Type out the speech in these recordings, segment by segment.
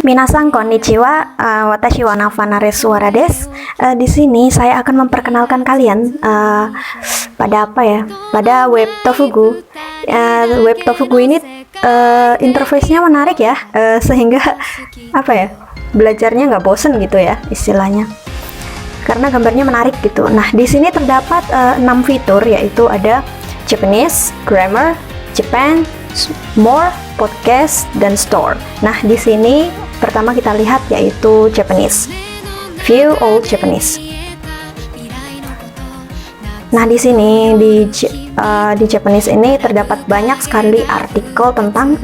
Minasan konnichiwa, watashi wa Nafanare Suara desu. Di sini saya akan memperkenalkan kalian pada apa ya? Pada web Tofugu. Web Tofugu ini interface-nya menarik ya, sehingga apa ya? Belajarnya nggak bosen gitu ya istilahnya. Karena gambarnya menarik gitu. Nah, di sini terdapat 6 fitur, yaitu ada Japanese, Grammar, Japan, More, Podcast, dan Store. Nah, di sini pertama kita lihat yaitu Japanese. View all Japanese. Nah, di sini di Japanese ini terdapat banyak sekali artikel tentang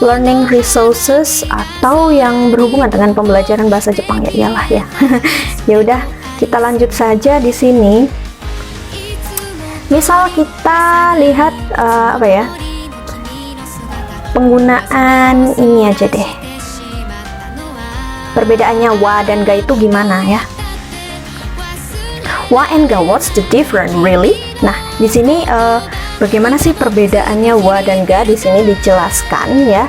learning resources atau yang berhubungan dengan pembelajaran bahasa Jepang, ya iyalah ya. Ya udah, kita lanjut saja di sini. Misal kita lihat apa ya? Penggunaan ini aja deh. Perbedaannya wa dan ga itu gimana ya? Wa and ga, what's the difference really? Nah, di sini bagaimana sih perbedaannya wa dan ga? Di sini dijelaskan ya,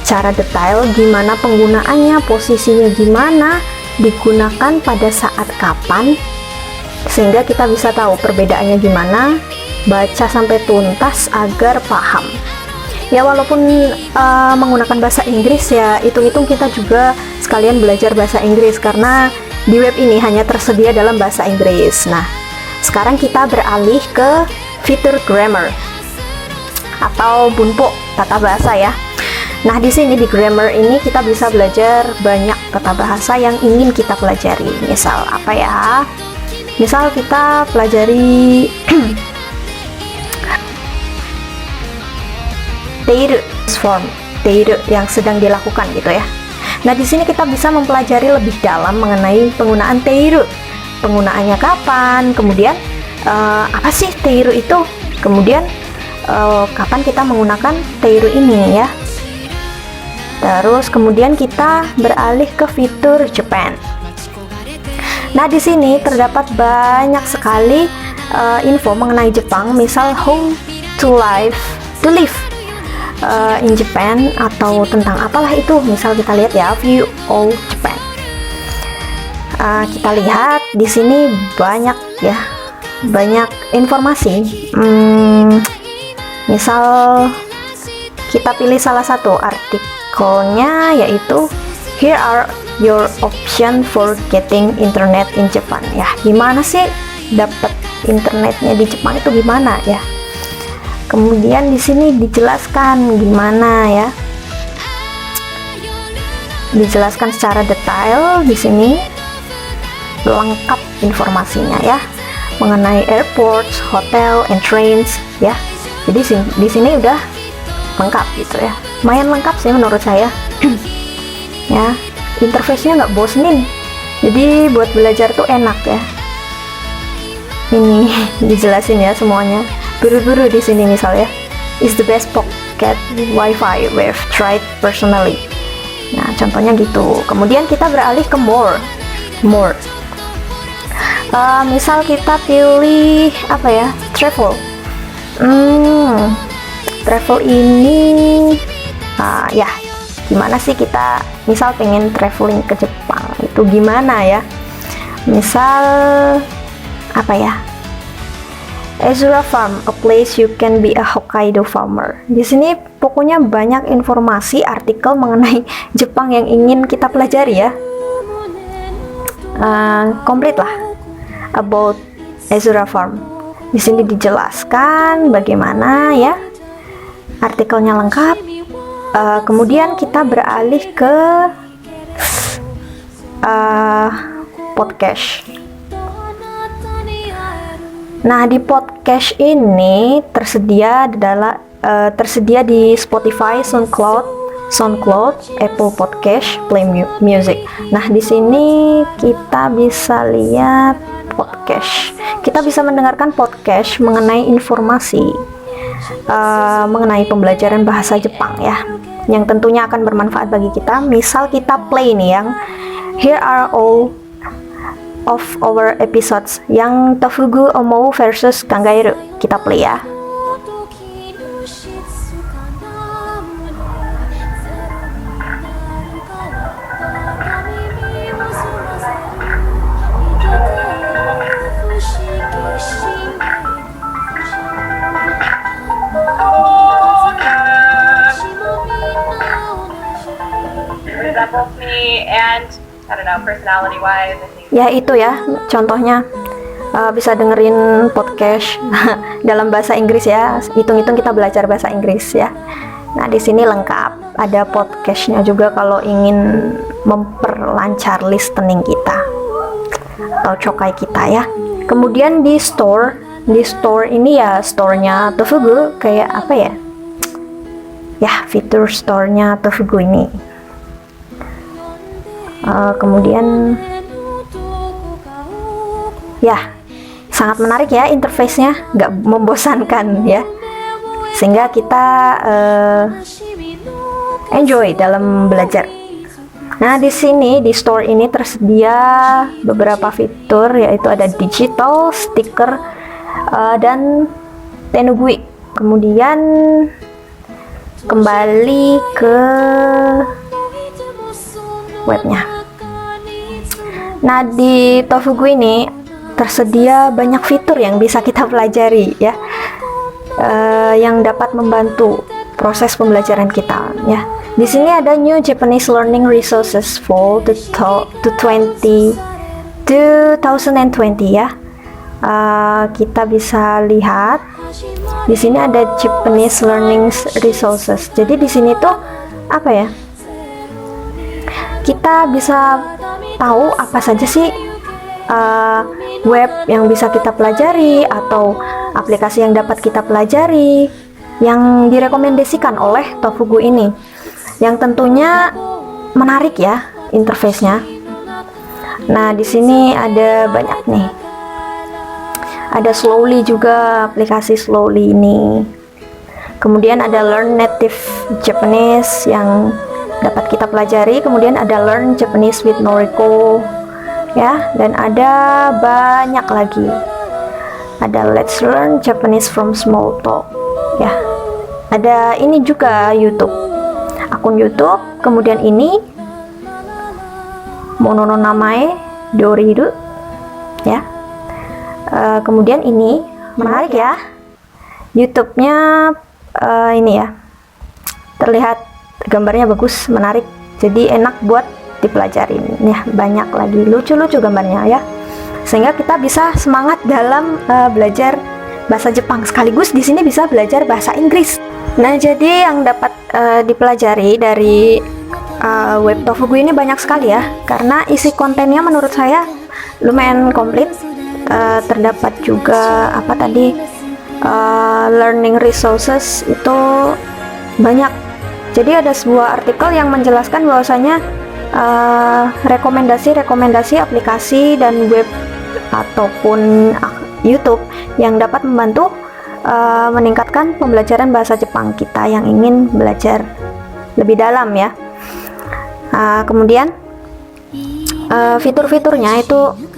cara detail gimana penggunaannya, posisinya gimana, digunakan pada saat kapan, sehingga kita bisa tahu perbedaannya gimana, baca sampai tuntas agar paham. Ya, walaupun menggunakan bahasa Inggris ya, hitung-hitung kita juga sekalian belajar bahasa Inggris karena di web ini hanya tersedia dalam bahasa Inggris. Nah, sekarang kita beralih ke fitur grammar atau bunpo, tata bahasa ya. Nah, di sini di grammar ini kita bisa belajar banyak tata bahasa yang ingin kita pelajari. Misal apa ya? Misal kita pelajari teiru form, teiru yang sedang dilakukan gitu ya. Nah, di sini kita bisa mempelajari lebih dalam mengenai penggunaan teiru. Penggunaannya kapan, kemudian apa sih teiru itu? Kemudian kapan kita menggunakan teiru ini ya. Terus kemudian kita beralih ke fitur Japan. Nah, di sini terdapat banyak sekali info mengenai Jepang, misal how to live in Japan atau tentang apalah itu. Misal kita lihat ya, view all Japan. Kita lihat di sini banyak ya, banyak informasi. Misal kita pilih salah satu artikelnya, yaitu here are your option for getting internet in Japan. Ya, gimana sih dapat internetnya di Jepang itu gimana ya? Kemudian di sini dijelaskan gimana ya? Dijelaskan secara detail di sini, lengkap informasinya ya, mengenai airports, hotel, and trains ya. Jadi di sini udah lengkap gitu ya. Lumayan lengkap sih menurut saya. Ya, interface-nya nggak bosenin. Jadi buat belajar tuh enak ya. Ini dijelasin ya semuanya. Buru-buru di sini misalnya, is the best pocket wifi we've tried personally. Nah, contohnya gitu. Kemudian kita beralih ke more. Misal kita pilih apa ya, travel. Travel ini, ya, gimana sih kita misal pengen traveling ke Jepang itu gimana ya? Misal apa ya? Azura Farm, a place you can be a Hokkaido farmer. Di sini pokoknya banyak informasi artikel mengenai Jepang yang ingin kita pelajari ya. Komplit lah about Azura Farm. Di sini dijelaskan bagaimana ya, artikelnya lengkap. Kemudian kita beralih ke podcast. Nah, di podcast ini tersedia di Spotify, SoundCloud, Apple Podcast, Play Music. Nah, di sini kita bisa lihat podcast. Kita bisa mendengarkan podcast mengenai informasi mengenai pembelajaran bahasa Jepang ya, yang tentunya akan bermanfaat bagi kita. Misal kita play nih yang here are all of our episodes yang Tofugu Omou versus Kangaeru. Kita play ya. examples me, and I don't know, personality-wise, I think. Ya itu ya, contohnya bisa dengerin podcast dalam bahasa Inggris ya. Hitung-hitung kita belajar bahasa Inggris ya. Nah di sini lengkap, ada podcastnya juga kalau ingin memperlancar listening kita atau cokai kita ya. Kemudian di store ini ya, store-nya Tofugu kayak apa ya? Ya, fitur store-nya Tofugu ini. Kemudian ya, sangat menarik ya interface-nya, nggak membosankan ya, sehingga kita enjoy dalam belajar. Nah, di sini di store ini tersedia beberapa fitur, yaitu ada digital, stiker, dan tenugui. Kemudian kembali ke webnya. Nah, di Tofugu ini tersedia banyak fitur yang bisa kita pelajari ya, yang dapat membantu proses pembelajaran kita ya. Di sini ada New Japanese Learning Resources Fall 2020 ya. Kita bisa lihat di sini ada Japanese Learning Resources. Jadi di sini tuh apa ya? Kita bisa tahu apa saja sih web yang bisa kita pelajari atau aplikasi yang dapat kita pelajari yang direkomendasikan oleh Tofugu ini, yang tentunya menarik ya interface-nya. Nah, di sini ada banyak nih. Ada Slowly juga, aplikasi Slowly ini. Kemudian ada Learn Native Japanese yang dapat kita pelajari. Kemudian ada Learn Japanese with Noriko ya, dan ada banyak lagi. Ada Let's Learn Japanese from Small Talk ya. Ada ini juga YouTube, akun YouTube. Kemudian ini Monono Namae Doriru ya. Kemudian ini menarik ya, YouTube-nya ini ya, terlihat gambarnya bagus, menarik, jadi enak buat dipelajarin ya. Banyak lagi lucu-lucu gambarnya ya, sehingga kita bisa semangat dalam belajar bahasa Jepang, sekaligus di sini bisa belajar bahasa Inggris. Nah, jadi yang dapat dipelajari dari web Tofugu ini banyak sekali ya, karena isi kontennya menurut saya lumayan komplit. Terdapat juga apa tadi, learning resources itu banyak. Jadi ada sebuah artikel yang menjelaskan bahwasanya rekomendasi aplikasi dan web ataupun YouTube yang dapat membantu meningkatkan pembelajaran bahasa Jepang kita yang ingin belajar lebih dalam ya. Kemudian fitur-fiturnya itu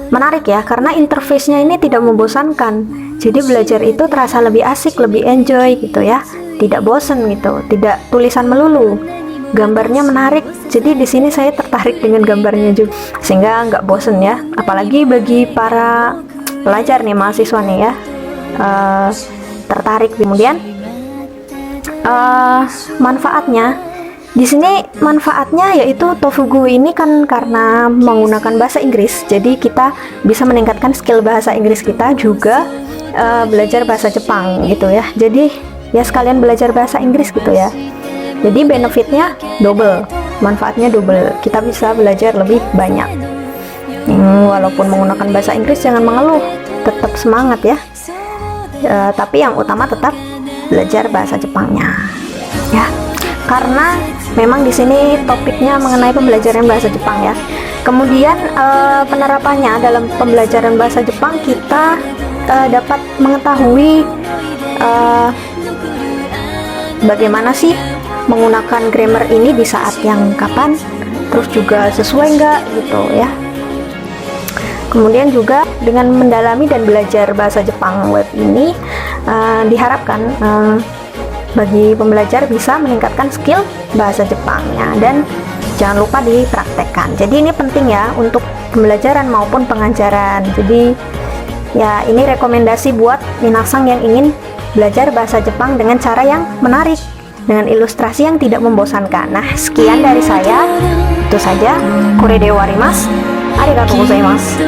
menarik ya, karena interface-nya ini tidak membosankan. Jadi belajar itu terasa lebih asik, lebih enjoy gitu ya. Tidak bosan gitu, tidak tulisan melulu. Gambarnya menarik. Jadi di sini saya tertarik dengan gambarnya juga, sehingga nggak bosan ya. Apalagi bagi para pelajar nih, mahasiswa nih ya, tertarik. Kemudian manfaatnya. Di sini manfaatnya yaitu Tofugu ini kan karena menggunakan bahasa Inggris, jadi kita bisa meningkatkan skill bahasa Inggris kita, juga belajar bahasa Jepang gitu ya. Jadi ya sekalian belajar bahasa Inggris gitu ya. Jadi benefitnya double, manfaatnya double. Kita bisa belajar lebih banyak. Walaupun menggunakan bahasa Inggris jangan mengeluh, tetap semangat ya. Tapi yang utama tetap belajar bahasa Jepangnya ya. Karena memang di sini topiknya mengenai pembelajaran bahasa Jepang ya. Kemudian penerapannya dalam pembelajaran bahasa Jepang, kita dapat mengetahui bagaimana sih menggunakan grammar ini di saat yang kapan, terus juga sesuai nggak gitu ya. Kemudian juga dengan mendalami dan belajar bahasa Jepang web ini diharapkan bagi pembelajar bisa meningkatkan skill bahasa Jepangnya, dan jangan lupa dipraktekkan. Jadi ini penting ya untuk pembelajaran maupun pengajaran. Jadi ya ini rekomendasi buat minasang yang ingin belajar bahasa Jepang dengan cara yang menarik, dengan ilustrasi yang tidak membosankan. Nah, sekian dari saya. Itu saja. Kore de warimasu. Arigatou gozaimasu.